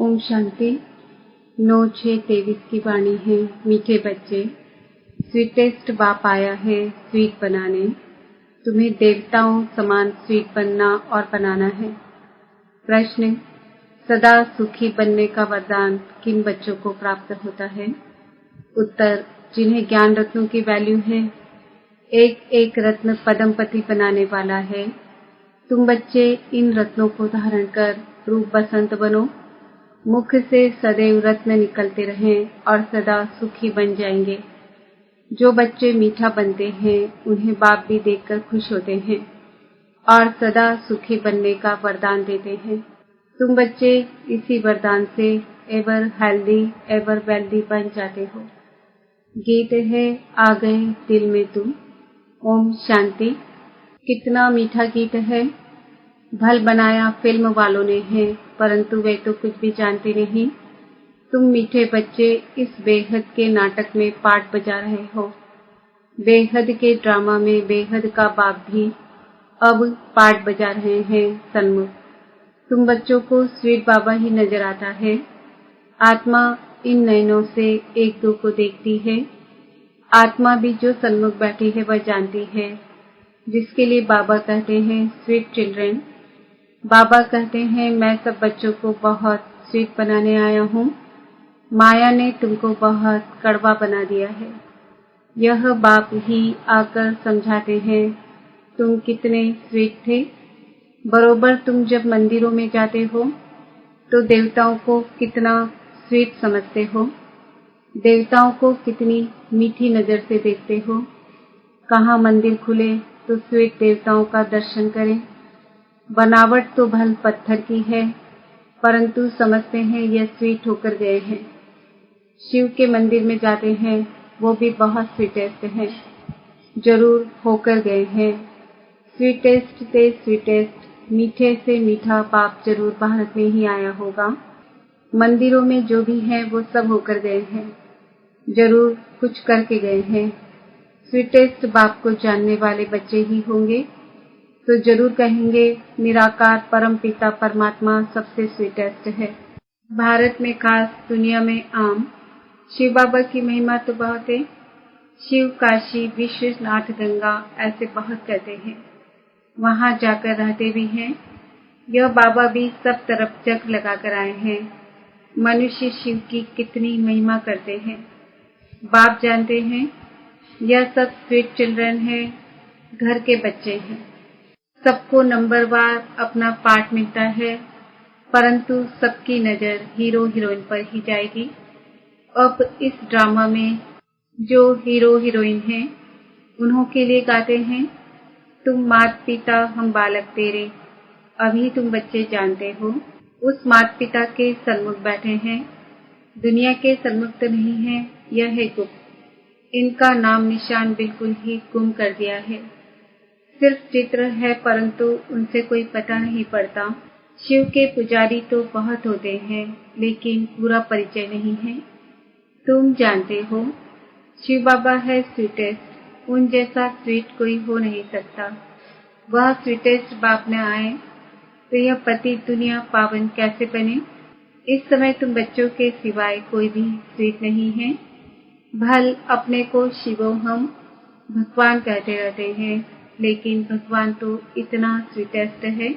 ओम शांति। 9/6/23 की वाणी है। मीठे बच्चे, स्वीटेस्ट बाप आया है स्वीट बनाने। तुम्हें देवताओं समान स्वीट बनना और बनाना है। प्रश्न, सदा सुखी बनने का वरदान किन बच्चों को प्राप्त होता है? उत्तर, जिन्हें ज्ञान रत्नों की वैल्यू है। एक एक रत्न पदमपति बनाने वाला है। तुम बच्चे इन रत्नों को धारण कर रूप बसंत बनो। मुख से सदैव रत्न निकलते रहें और सदा सुखी बन जाएंगे। जो बच्चे मीठा बनते हैं उन्हें बाप भी देखकर खुश होते हैं और सदा सुखी बनने का वरदान देते हैं। तुम बच्चे इसी वरदान से एवर हेल्दी एवर वेल्दी बन जाते हो। गीत है आ गए दिल में तुम। ओम शांति। कितना मीठा गीत है। भल बनाया फिल्म वालों ने है, परंतु वे तो कुछ भी जानते नहीं। तुम मीठे बच्चे इस बेहद के नाटक में पार्ट बजा रहे हो। बेहद के ड्रामा में बेहद का बाप भी अब पार्ट बजा रहे हैं सन्मुख। तुम बच्चों को स्वीट बाबा ही नजर आता है। आत्मा इन नयनों से एक दो को देखती है। आत्मा भी जो सन्मुख बैठी है वह जानती है, जिसके लिए बाबा कहते हैं स्वीट चिल्ड्रन। बाबा कहते हैं मैं सब बच्चों को बहुत स्वीट बनाने आया हूँ। माया ने तुमको बहुत कड़वा बना दिया है। यह बाप ही आकर समझाते हैं तुम कितने स्वीट थे। बरोबर तुम जब मंदिरों में जाते हो तो देवताओं को कितना स्वीट समझते हो। देवताओं को कितनी मीठी नजर से देखते हो। कहाँ मंदिर खुले तो स्वीट देवताओं का दर्शन करें। बनावट तो भल पत्थर की है, परंतु समझते हैं यह स्वीट होकर गए हैं। शिव के मंदिर में जाते हैं, वो भी बहुत स्वीटेस्ट हैं, जरूर होकर गए हैं। स्वीटेस्ट से स्वीटेस्ट, मीठे से मीठा बाप जरूर भारत में ही आया होगा। मंदिरों में जो भी है वो सब होकर गए हैं, जरूर कुछ करके गए हैं। स्वीटेस्ट बाप को जानने वाले बच्चे ही होंगे तो जरूर कहेंगे निराकार परम पिता परमात्मा सबसे स्वीटेस्ट है। भारत में खास, दुनिया में आम। शिव बाबा की महिमा तो बहुत है। शिव काशी विश्वनाथ गंगा ऐसे बहुत कहते हैं। वहां जाकर रहते भी हैं। यह बाबा भी सब तरफ जग लगा कर आए हैं। मनुष्य शिव की कितनी महिमा करते हैं। बाप जानते हैं यह सब स्वीट चिल्ड्रन है, घर के बच्चे हैं। सबको नंबरवार अपना पार्ट मिलता है, परंतु सबकी नजर हीरो हीरोइन पर ही जाएगी। अब इस ड्रामा में जो हीरो हीरोइन हैं उन्हों के लिए गाते हैं तुम मात पिता हम बालक तेरे। अभी तुम बच्चे जानते हो उस मात पिता के सन्मुख बैठे हैं। दुनिया के सन्मुख तो नहीं है, यह है गुप्त। इनका नाम निशान बिल्कुल ही गुम कर दिया है। सिर्फ चित्र है, परंतु उनसे कोई पता नहीं पड़ता। शिव के पुजारी तो बहुत होते हैं, लेकिन पूरा परिचय नहीं है। तुम जानते हो शिव बाबा है स्वीटेस्ट। उन जैसा स्वीट कोई हो नहीं सकता। वह स्वीटेस्ट बाप न आए तो यह पति दुनिया पावन कैसे बने। इस समय तुम बच्चों के सिवाय कोई भी स्वीट नहीं है। भल अपने को शिवो हम भगवान कहते रहते हैं, लेकिन भगवान तो इतना स्वीटेस्ट है।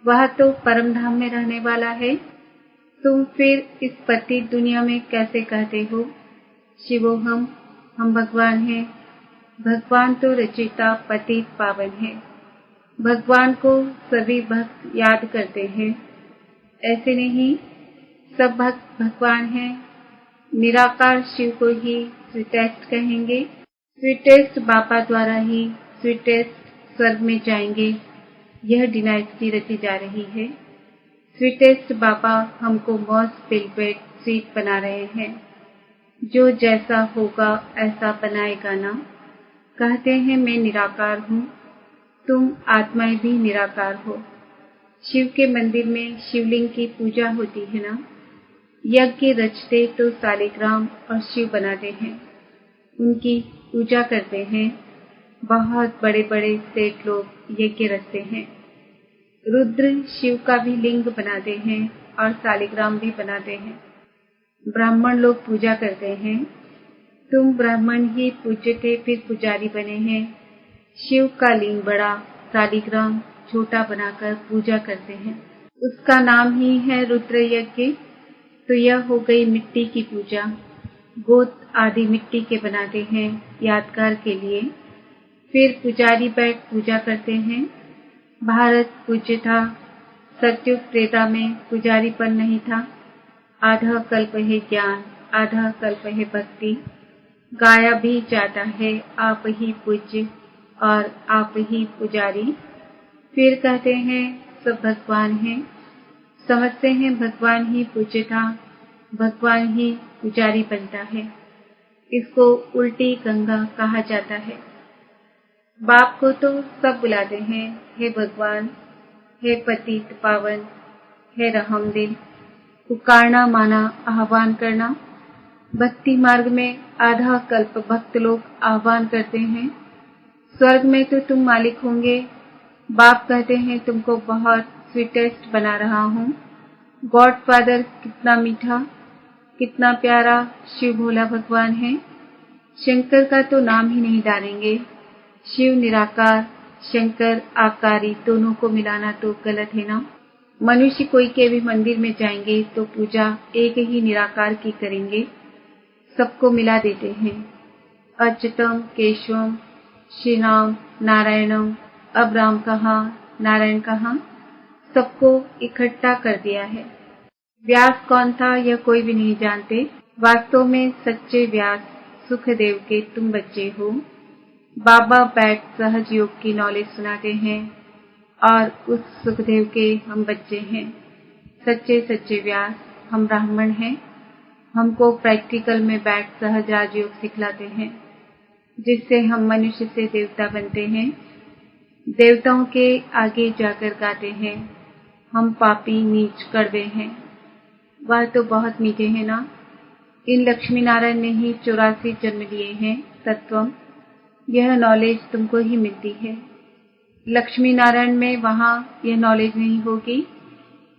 वह तो परम धाम में रहने वाला है। तुम फिर इस पति दुनिया में कैसे कहते हो शिवो हम भगवान हैं। भगवान तो रचिता पतित पावन है। भगवान को सभी भक्त याद करते हैं। ऐसे नहीं, सब भक्त भगवान हैं। निराकार शिव को ही स्वीटेस्ट कहेंगे। स्वीटेस्ट बाबा द्वारा ही स्वीटेस्ट स्वर्ग में जाएंगे। यह डिनाइटी रची जा रही है। स्वीटेस्ट बाबा हमको मोस्ट पिलपेट स्वीट बना रहे हैं। जो जैसा होगा ऐसा बनाएगा ना। कहते हैं मैं निराकार हूँ, तुम आत्माएं भी निराकार हो। शिव के मंदिर में शिवलिंग की पूजा होती है ना। यज्ञ रचते तो सालिग्राम और शिव बनाते हैं, उनकी पूजा करते हैं। बहुत बड़े बड़े सेठ लोग यज्ञ रचते हैं। रुद्र शिव का भी लिंग बनाते हैं और शालिग्राम भी बनाते हैं। ब्राह्मण लोग पूजा करते हैं। तुम ब्राह्मण ही पूज्य थे, फिर पुजारी बने हैं। शिव का लिंग बड़ा, शालिग्राम छोटा बनाकर पूजा करते हैं। उसका नाम ही है रुद्र यज्ञ। तो यह हो गई मिट्टी की पूजा। गोद आदि मिट्टी के बनाते हैं यादगार के लिए। फिर पुजारी बैठ पूजा करते हैं। भारत पूज्य था। सत्युग त्रेता में पुजारीपन नहीं था। आधा कल्प है ज्ञान, आधा कल्प है भक्ति। गाया भी जाता है आप ही पूज्य और आप ही पुजारी। फिर कहते हैं सब भगवान हैं। समझते हैं भगवान ही पूज्य था, भगवान ही पुजारी बनता है। इसको उल्टी गंगा कहा जाता है। बाप को तो सब बुलाते हैं, हे भगवान, हे पतित पावन, हे रहमदिल। पुकारना माना आह्वान करना। भक्ति मार्ग में आधा कल्प भक्त लोग आह्वान करते हैं। स्वर्ग में तो तुम मालिक होंगे। बाप कहते हैं तुमको बहुत स्वीटेस्ट बना रहा हूँ। गॉड फादर कितना मीठा, कितना प्यारा शिव भोला भगवान है। शंकर का तो नाम ही नहीं डालेंगे। शिव निराकार, शंकर आकारी, दोनों को मिलाना तो गलत है ना। मनुष्य कोई के भी मंदिर में जाएंगे तो पूजा एक ही निराकार की करेंगे, सबको मिला देते हैं। अच्युतम केशवम, श्री राम नारायणम। अब राम कहाँ, नारायण कहाँ, सबको इकट्ठा कर दिया है। व्यास कौन था यह कोई भी नहीं जानते। वास्तव में सच्चे व्यास सुखदेव के तुम बच्चे हो। बाबा बैठ सहज योग की नॉलेज सुनाते हैं और उस सुखदेव के हम बच्चे हैं। सच्चे सच्चे व्यास हम ब्राह्मण हैं। हमको प्रैक्टिकल में बैठ सहज राजयोग सिखलाते हैं, जिससे हम मनुष्य से देवता बनते हैं। देवताओं के आगे जाकर गाते हैं, हम पापी नीच कड़वे हैं। वह तो बहुत मीठे हैं ना। इन लक्ष्मी नारायण ने ही 84 जन्म लिए हैं। तत्वम, यह नॉलेज तुमको ही मिलती है। लक्ष्मी नारायण में वहाँ यह नॉलेज नहीं होगी।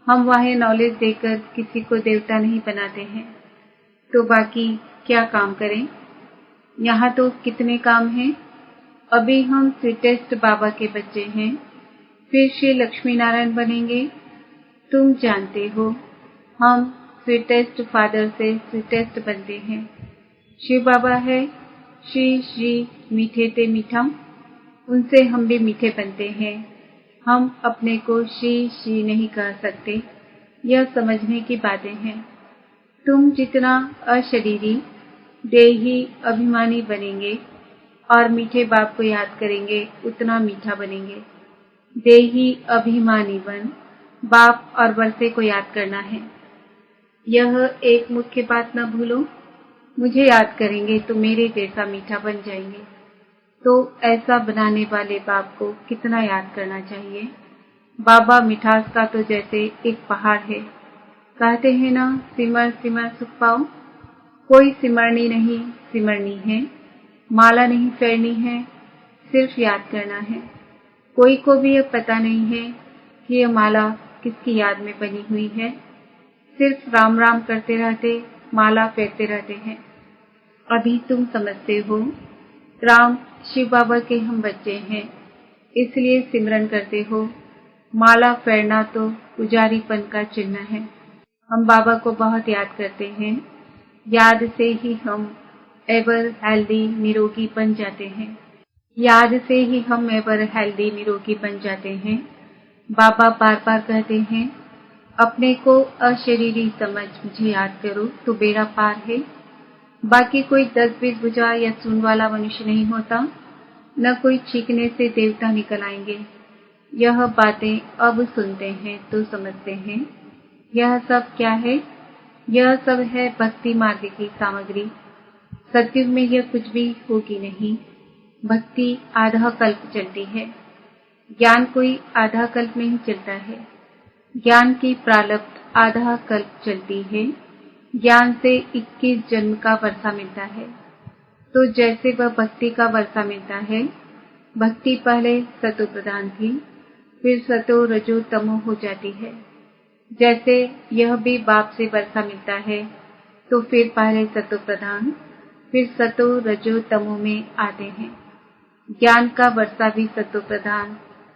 हम वहाँ नॉलेज देकर किसी को देवता नहीं बनाते हैं, तो बाकी क्या काम करें। यहाँ तो कितने काम हैं। अभी हम स्वीटेस्ट बाबा के बच्चे हैं, फिर श्री लक्ष्मी नारायण बनेंगे। तुम जानते हो हम स्वीटेस्ट फादर से स्वीटेस्ट बनते हैं। शिव बाबा है श्री श्री मीठे ते मीठा, उनसे हम भी मीठे बनते हैं। हम अपने को श्री श्री नहीं कह सकते, यह समझने की बातें हैं। तुम जितना अशरीरी देही अभिमानी बनेंगे और मीठे बाप को याद करेंगे उतना मीठा बनेंगे। देही अभिमानी बन बाप और वर्षे को याद करना है। यह एक मुख्य बात न भूलो। मुझे याद करेंगे तो मेरे जैसा मीठा बन जाएंगे। तो ऐसा बनाने वाले बाप को कितना याद करना चाहिए। बाबा मिठास का तो जैसे एक पहाड़ है। कहते हैं ना, सिमर सिमर सुख पाओ। कोई सिमरनी नहीं सिमरनी है, माला नहीं फेरनी है, सिर्फ याद करना है। कोई को भी यह पता नहीं है कि यह माला किसकी याद में बनी हुई है। सिर्फ राम राम करते रहते, माला फेरते रहते हैं। अभी तुम समझते हो, राम शिव बाबा के हम बच्चे हैं, इसलिए सिमरन करते हो। माला फेरना तो पुजारीपन का चिन्ह है। हम बाबा को बहुत याद करते हैं। याद से ही हम एवर हेल्दी निरोगी बन जाते हैं। याद से ही हम एवर हेल्दी निरोगी बन जाते हैं। बाबा बार बार कहते हैं, अपने को अशरीरी समझ मुझे याद करो तो बेड़ा पार है। बाकी कोई 10-20 भुजा या सूंड वाला मनुष्य नहीं होता, न कोई छींकने से देवता निकल आएंगे। यह बातें अब सुनते हैं तो समझते हैं। यह सब क्या है? यह सब है भक्ति मार्ग की सामग्री। सतयुग में यह कुछ भी होगी नहीं। भक्ति आधा कल्प चलती है। ज्ञान कोई आधा कल्प में ही चलता है। ज्ञान की प्रारब्ध आधा कल्प चलती है। ज्ञान से 21 जन्म का वर्षा मिलता है। तो जैसे वह भक्ति का वर्षा मिलता है, भक्ति पहले सतो प्रधान थी, फिर सतो रजो तमो हो जाती है। जैसे यह भी बाप से वर्षा मिलता है, तो फिर पहले सतो प्रधान, फिर सतो रजो तमो में आते हैं। ज्ञान का वर्षा भी सतो प्रधान,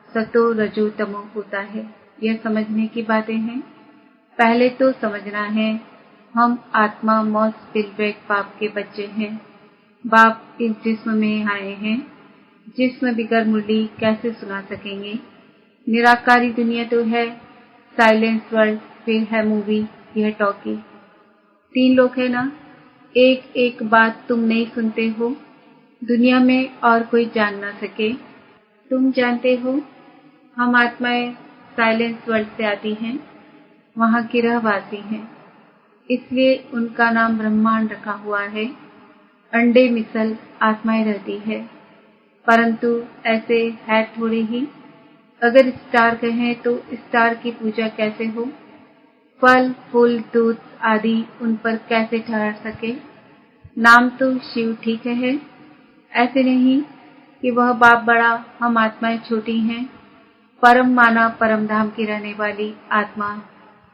सतो रजो तमो होता है। यह समझने की बातें हैं। पहले तो समझना है हम आत्मा मौज पिलवेट बाप के बच्चे हैं। बाप इस जिस्म में आए हैं। जिस्म बिगर मुरली कैसे सुना सकेंगे? निराकारी दुनिया तो है, साइलेंस वर्ल्ड, फिर है मूवी, यह टॉकी। 3 लोग है ना। एक एक बात तुम नहीं सुनते हो, दुनिया में और कोई जान ना सके। तुम जानते हो हम आत्माएं साइलेंस वर्ल्ड से आती हैं, वहां की रहवासी हैं, इसलिए उनका नाम ब्रह्मांड रखा हुआ है। अंडे मिसल आत्माएं रहती है, परंतु ऐसे है थोड़ी ही। अगर स्टार कहें तो स्टार की पूजा कैसे हो? फल फूल दूध आदि उन पर कैसे ठहर सके? नाम तो शिव ठीक है, ऐसे नहीं कि वह बाप बड़ा, हम आत्माएं छोटी हैं। परम माना परम धाम की रहने वाली आत्मा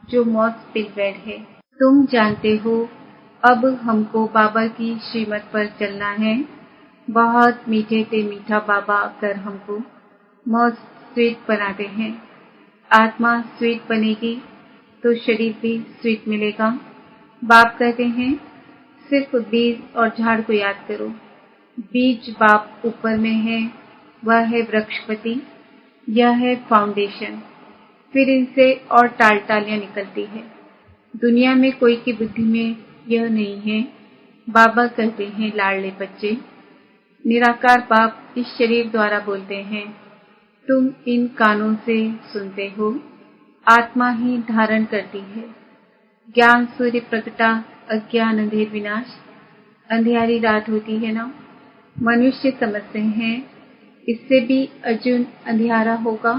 जो मौज पिलवेड है। तुम जानते हो अब हमको बाबा की श्रीमत पर चलना है। बहुत मीठे से मीठा बाबा कर हमको मौज स्वीट बनाते हैं। आत्मा स्वीट बनेगी तो शरीर भी स्वीट मिलेगा। बाप कहते हैं सिर्फ बीज और झाड़ को याद करो। बीज बाप ऊपर में है, वह है वृक्षपति, यह है फाउंडेशन। फिर इनसे और टाल टालियां निकलती है। दुनिया में कोई की बुद्धि में यह नहीं है। बाबा कहते हैं लाडले बच्चे, निराकार बाप इस शरीर द्वारा बोलते हैं, तुम इन कानों से सुनते हो, आत्मा ही धारण करती है। ज्ञान सूर्य प्रकटा, अज्ञान अंधेर विनाश। अंधियारी रात होती है ना, मनुष्य समझते हैं इससे भी अर्जुन अंधियारा होगा।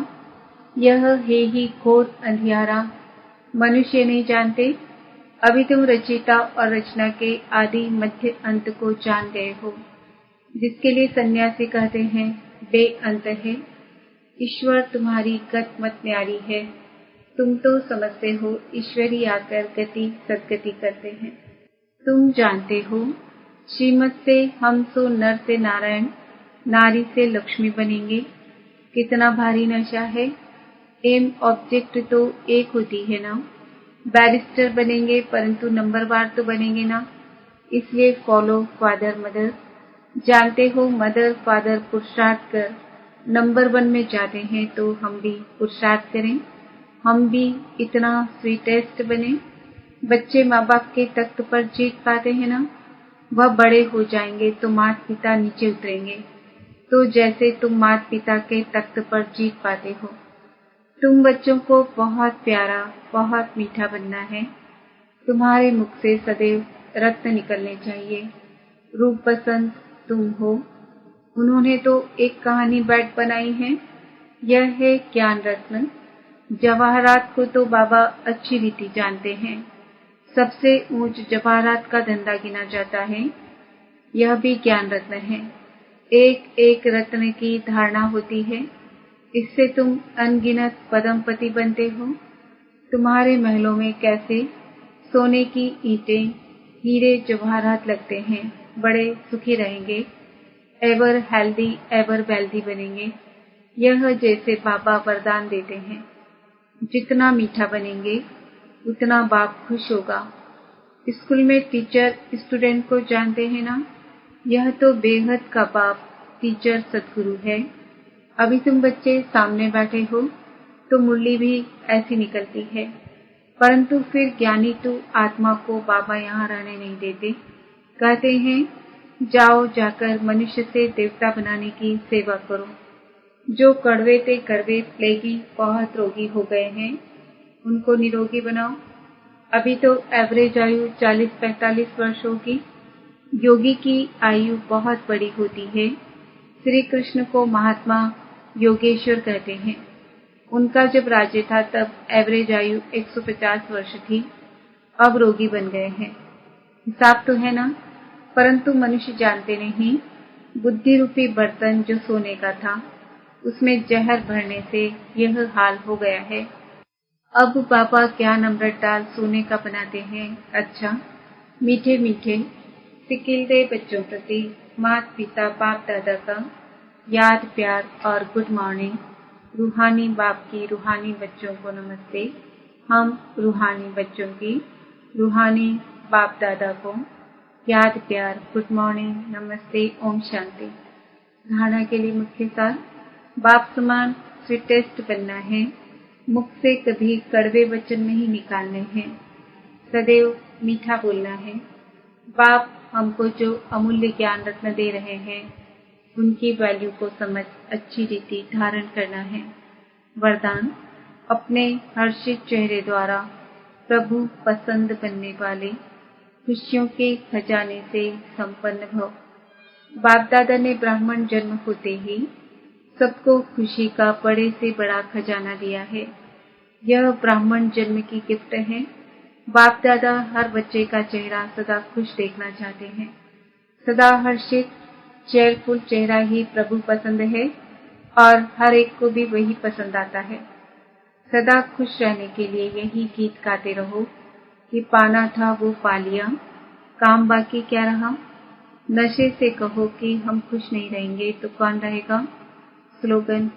यह है ही घोर अंधियारा, मनुष्य नहीं जानते। अभी तुम रचयिता और रचना के आदि मध्य अंत को जान गए हो, जिसके लिए सन्यासी कहते हैं बेअंत है। ईश्वर तुम्हारी गत मत न्यारी है। तुम तो समझते हो ईश्वरी आकर गति सदगति करते हैं। तुम जानते हो श्रीमत से हम सो नर से नारायण, नारी से लक्ष्मी बनेंगे। कितना भारी नशा है। एम ऑब्जेक्ट तो एक होती है ना। बैरिस्टर बनेंगे परंतु नंबरवार तो बनेंगे ना, इसलिए फॉलो फादर मदर। जानते हो मदर फादर पुरुषार्थ कर नंबर 1 में जाते हैं, तो हम भी पुरुषार्थ करें, हम भी इतना स्वीटेस्ट बने। बच्चे माँ बाप के तख्त पर जीत पाते हैं ना, वह बड़े हो जाएंगे तो माता पिता नीचे उतरेंगे। तो जैसे तुम माता पिता के तख्त पर जीत पाते हो, तुम बच्चों को बहुत प्यारा बहुत मीठा बनना है। तुम्हारे मुख से सदैव रत्न निकलने चाहिए। रूप बसंत तुम हो। उन्होंने तो एक कहानी बैठ बनाई है, यह है ज्ञान रत्न। जवाहरात को तो बाबा अच्छी रीति जानते हैं। सबसे ऊंच जवाहरात का धंधा गिना जाता है, यह भी ज्ञान रत्न है। एक एक रत्न की धारणा होती है, इससे तुम अनगिनत पदमपति बनते हो। तुम्हारे महलों में कैसे सोने की ईंटें हीरे जवाहरात लगते हैं, बड़े सुखी रहेंगे, एवर हेल्दी एवर वेल्दी बनेंगे। यह जैसे बाबा वरदान देते हैं, जितना मीठा बनेंगे उतना बाप खुश होगा। स्कूल में टीचर स्टूडेंट को जानते हैं ना, यह तो बेहद का बाप टीचर सदगुरु है। अभी तुम बच्चे सामने बैठे हो तो मुरली भी ऐसी निकलती है, परंतु फिर ज्ञानी तो आत्मा को बाबा यहाँ रहने नहीं देते। कहते हैं जाओ जाकर मनुष्य से देवता बनाने की सेवा करो। जो कड़वे ते कड़वे प्लेगी बहुत रोगी हो गए हैं, उनको निरोगी बनाओ। अभी तो एवरेज आयु 40-45 वर्ष होगी। योगी की आयु बहुत बड़ी होती है। श्री कृष्ण को महात्मा योगेश्वर कहते हैं। उनका जब राज्य था तब एवरेज आयु 150 वर्ष थी, अब रोगी बन गए हैं। हिसाब तो है ना, परंतु मनुष्य जानते नहीं, बुद्धि रूपी बर्तन जो सोने का था उसमें जहर भरने से यह हाल हो गया है। अब बाबा ज्ञान अमृत डाल सोने का बनाते हैं। अच्छा, मीठे मीठे सिकिलदे बच्चों प्रति माता पिता बाप दादा का याद प्यार और गुड मॉर्निंग। रूहानी बाप की रूहानी बच्चों को नमस्ते। हम रूहानी बच्चों की रूहानी बाप दादा को याद प्यार गुड मॉर्निंग नमस्ते ओम शांति। धारणा के लिए मुख्य सार, बाप समान स्वीटेस्ट बनना है। मुख से कभी कड़वे वचन नहीं निकालने हैं, सदैव मीठा बोलना है। बाप हमको जो अमूल्य ज्ञान रत्न दे रहे हैं उनकी वैल्यू को समझ अच्छी रीति धारण करना है। वरदान, अपने हर्षित चेहरे द्वारा प्रभु पसंद बनने वाले खुशियों के खजाने से संपन्न भव। बाप दादा ने ब्राह्मण जन्म होते ही सबको खुशी का बड़े से बड़ा खजाना दिया है। यह ब्राह्मण जन्म की गिफ्ट है। बाप दादा हर बच्चे का चेहरा सदा खुश देखना चाहते हैं। सदा हर्षित चेयरफुल चेहरा ही प्रभु पसंद है और हर एक को भी वही पसंद आता है। सदा खुश रहने के लिए यही गीत गाते रहो कि पाना था वो पा लिया, काम बाकी क्या रहा। नशे से कहो कि हम खुश नहीं रहेंगे तो कौन रहेगा। स्लोगन,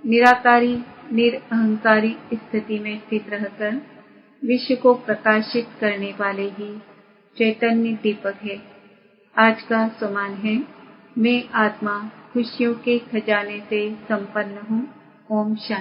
निराकारी निरअहंकारी स्थिति में स्थित रहकर विश्व को प्रकाशित करने वाले ही चैतन्य दीपक है। आज का सम्मान है, मैं आत्मा खुशियों के खजाने से संपन्न हूँ। ओम शांति।